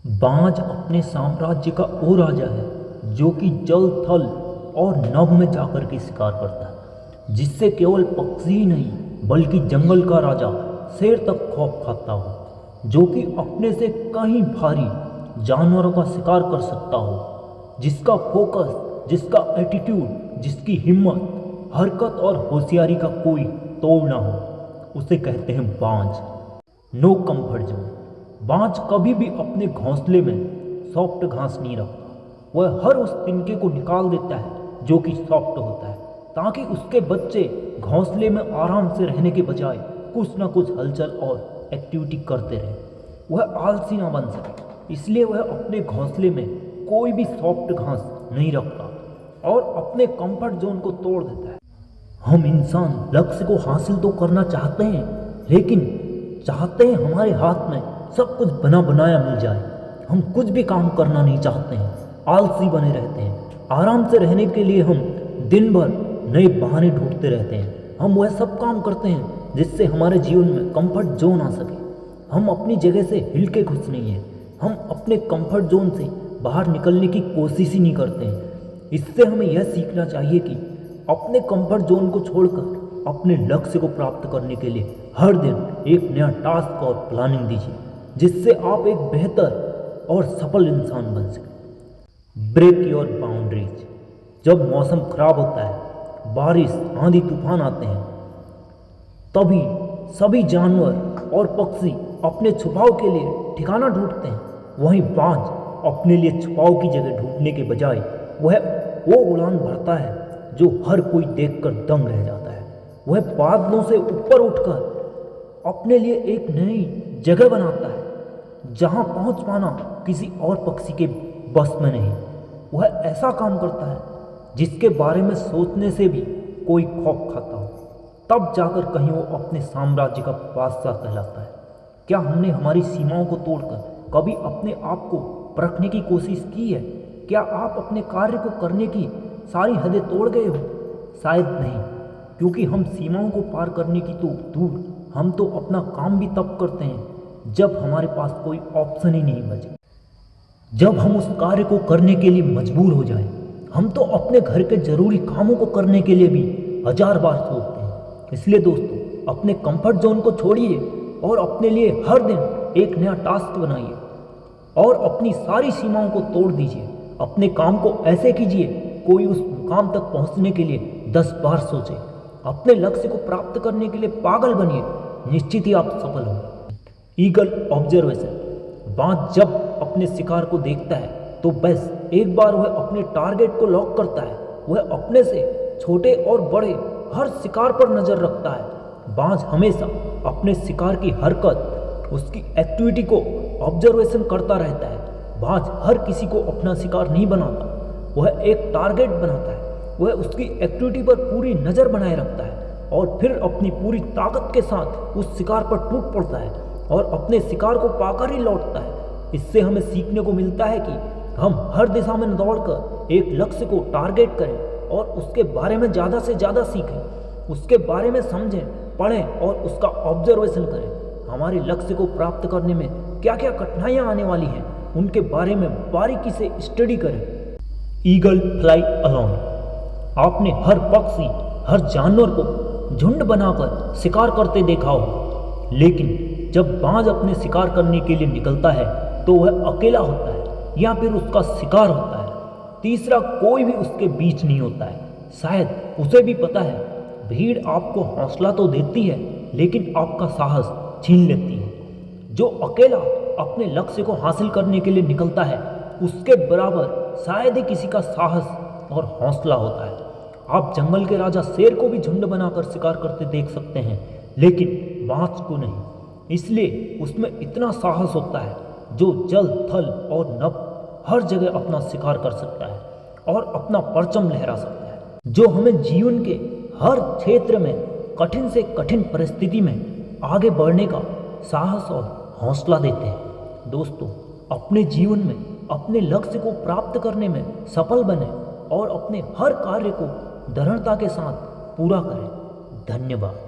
बाज अपने साम्राज्य का वो राजा है जो कि जल, थल और नभ में जाकर के शिकार करता है, जिससे केवल पक्षी ही नहीं बल्कि जंगल का राजा शेर तक खौफ खाता हो, जो कि अपने से कहीं भारी जानवरों का शिकार कर सकता हो, जिसका फोकस, जिसका एटीट्यूड, जिसकी हिम्मत, हरकत और होशियारी का कोई तोड़ ना हो, उसे कहते हैं बाज। No comfort zone. बाज कभी भी अपने घोंसले में सॉफ्ट घास नहीं रखता। वह हर उस तिनके को निकाल देता है जो कि सॉफ्ट होता है, ताकि उसके बच्चे घोंसले में आराम से रहने के बजाय कुछ ना कुछ हलचल और एक्टिविटी करते रहे। वह आलसी ना बन सके, इसलिए वह अपने घोंसले में कोई भी सॉफ्ट घास नहीं रखता और अपने कंफर्ट जोन को तोड़ देता है। हम इंसान लक्ष्य को हासिल तो करना चाहते हैं, लेकिन चाहते हैं हमारे हाथ में सब कुछ बना बनाया मिल जाए। हम कुछ भी काम करना नहीं चाहते हैं, आलसी बने रहते हैं। आराम से रहने के लिए हम दिन भर नए बहाने ढूंढते रहते हैं। हम वह सब काम करते हैं जिससे हमारे जीवन में कंफर्ट जोन आ सके। हम अपनी जगह से हिल के खुश नहीं हैं। हम अपने कंफर्ट जोन से बाहर निकलने की कोशिश ही नहीं करते हैं। इससे हमें यह सीखना चाहिए कि अपने कंफर्ट जोन को छोड़कर अपने लक्ष्य को प्राप्त करने के लिए हर दिन एक नया टास्क और प्लानिंग दीजिए, जिससे आप एक बेहतर और सफल इंसान बन सकें। Break your boundaries. जब मौसम खराब होता है, बारिश, आंधी, तूफान आते हैं, तभी सभी जानवर और पक्षी अपने छुपाव के लिए ठिकाना ढूंढते हैं। वहीं बाज अपने लिए छुपाव की जगह ढूंढने के बजाय वह वो उड़ान भरता है जो हर कोई देखकर दंग रह जाता है। वह बादलों से ऊपर उठकर अपने लिए एक नई जगह बनाता है जहां पहुंच पाना किसी और पक्षी के बस में नहीं। वह ऐसा काम करता है जिसके बारे में सोचने से भी कोई खौफ खाता हो, तब जाकर कहीं वो अपने साम्राज्य का बादशाह कहलाता है। क्या हमने हमारी सीमाओं को तोड़कर कभी अपने आप को परखने की कोशिश की है? क्या आप अपने कार्य को करने की सारी हदें तोड़ गए हो? शायद नहीं, क्योंकि हम सीमाओं को पार करने की तो दूर, हम तो अपना काम भी तब करते हैं जब हमारे पास कोई ऑप्शन ही नहीं बचे। जब हम उस कार्य को करने के लिए मजबूर हो जाएं, हम तो अपने घर के जरूरी कामों को करने के लिए भी 1000 बार सोचते हैं। इसलिए दोस्तों, अपने कंफर्ट जोन को छोड़िए और अपने लिए हर दिन एक नया टास्क बनाइए और अपनी सारी सीमाओं को तोड़ दीजिए। अपने काम को ऐसे कीजिए कोई उस मुकाम तक पहुंचने के लिए 10 बार सोचे। अपने लक्ष्य को प्राप्त करने के लिए पागल बनिए, निश्चित ही आप सफल होंगे। Eagle observation. बाज जब अपने शिकार को देखता है तो बस एक बार वह अपने टारगेट को लॉक करता है। वह अपने से छोटे और बड़े हर शिकार पर नजर रखता है। बाज हमेशा अपने शिकार की हरकत, उसकी एक्टिविटी को ऑब्जर्वेशन करता रहता है। बाज हर किसी को अपना शिकार नहीं बनाता, वह एक टारगेट बनाता है। वह उसकी एक्टिविटी पर पूरी नज़र बनाए रखता है और फिर अपनी पूरी ताकत के साथ उस शिकार पर टूट पड़ता है और अपने शिकार को पाकर ही लौटता है। इससे हमें सीखने को मिलता है कि हम हर दिशा में दौड़कर एक लक्ष्य को टारगेट करें और उसके बारे में ज़्यादा से ज़्यादा सीखें, उसके बारे में समझें, पढ़ें और उसका ऑब्जर्वेशन करें। हमारे लक्ष्य को प्राप्त करने में क्या क्या कठिनाइयाँ आने वाली हैं, उनके बारे में बारीकी से स्टडी करें। Eagle fly alone. आपने हर पक्षी, हर जानवर को झुंड बनाकर शिकार करते देखा हो, लेकिन जब बाज अपने शिकार करने के लिए निकलता है तो वह अकेला होता है या फिर उसका शिकार होता है। तीसरा कोई भी उसके बीच नहीं होता है। शायद उसे भी पता है भीड़ आपको हौसला तो देती है, लेकिन आपका साहस छीन लेती है। जो अकेला अपने लक्ष्य को हासिल करने के लिए निकलता है, उसके बराबर शायद ही किसी का साहस और हौसला होता है। आप जंगल के राजा शेर को भी झुंड बनाकर शिकार करते देख सकते हैं, लेकिन बाज को नहीं। इसलिए उसमें इतना साहस होता है जो जल, थल और नभ हर जगह अपना शिकार कर सकता है और अपना परचम लहरा सकता है, जो हमें जीवन के हर क्षेत्र में कठिन से कठिन परिस्थिति में आगे बढ़ने का साहस और हौसला देते हैं। दोस्तों, अपने जीवन में अपने लक्ष्य को प्राप्त करने में सफल बने और अपने हर कार्य को दृढ़ता के साथ पूरा करें। धन्यवाद।